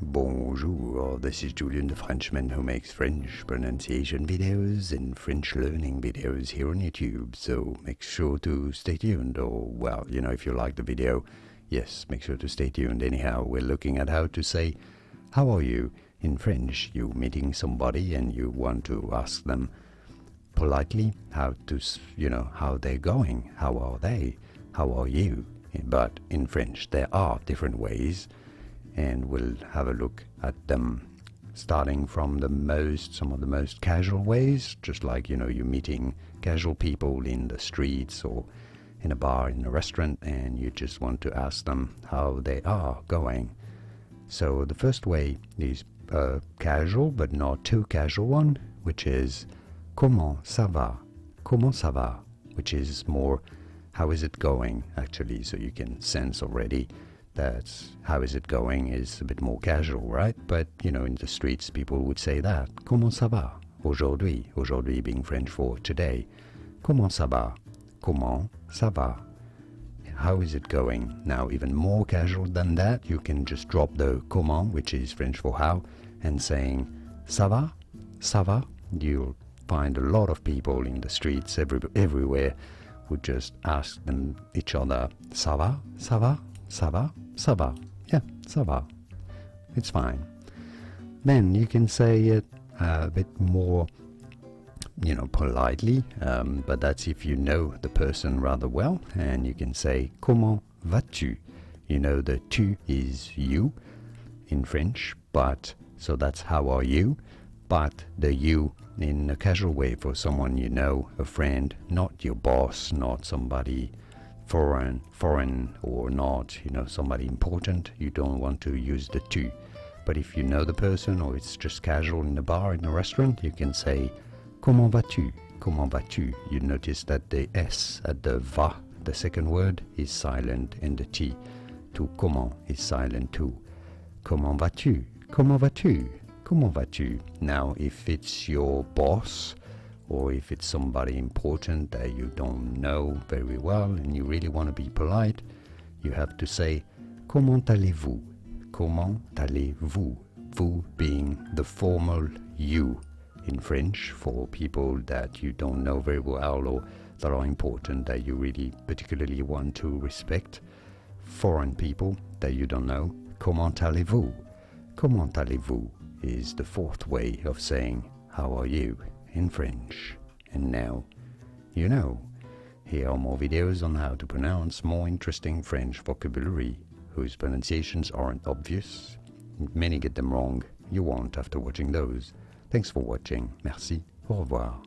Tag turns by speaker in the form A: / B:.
A: Bonjour, this is Julien the Frenchman who makes French pronunciation videos and French learning videos here on YouTube, so make sure to stay tuned, or well, if you like the video, yes, make sure to stay tuned. Anyhow, we're looking at how to say how are you in French. You're meeting somebody and you want to ask them politely how they're going, how are they, how are you. But in French there are different ways, and we'll have a look at them, starting from some of the most casual ways, just like you're meeting casual people in the streets or in a bar, in a restaurant, and you just want to ask them how they are going. So the first way is a casual but not too casual one, which is comment ça va, comment ça va, which is more how is it going, actually. So you can sense already that how is it going is a bit more casual, right? But in the streets people would say that. Comment ça va aujourd'hui? Aujourd'hui being French for today. Comment ça va? Comment ça va? How is it going? Now, even more casual than that, you can just drop the comment, which is French for how, and saying ça va? Ça va? You'll find a lot of people in the streets everywhere would just ask each other, ça va? Ça va? Ça va? Ça va? Yeah, ça va. It's fine. Then you can say it a bit more, politely, but that's if you know the person rather well, and you can say, comment vas-tu? The tu is you in French, but so that's how are you, but the you in a casual way for someone a friend, not your boss, not somebody foreign or not, somebody important. You don't want to use the tu. But if you know the person, or it's just casual in a bar, in a restaurant, you can say comment vas-tu? Comment vas-tu? You notice that the S at the va, the second word, is silent, and the T to comment is silent too. Comment vas-tu? Comment vas-tu? Comment vas-tu? Now, if it's your boss, or if it's somebody important that you don't know very well and you really want to be polite, you have to say comment allez-vous? Comment allez-vous? Vous being the formal you in French for people that you don't know very well or that are important, that you really particularly want to respect. Foreign people that you don't know. Comment allez-vous? Comment allez-vous is the fourth way of saying how are you in French. And now you know. Here are more videos on how to pronounce more interesting French vocabulary whose pronunciations aren't obvious. Many get them wrong. You won't after watching those. Thanks for watching. Merci. Au revoir.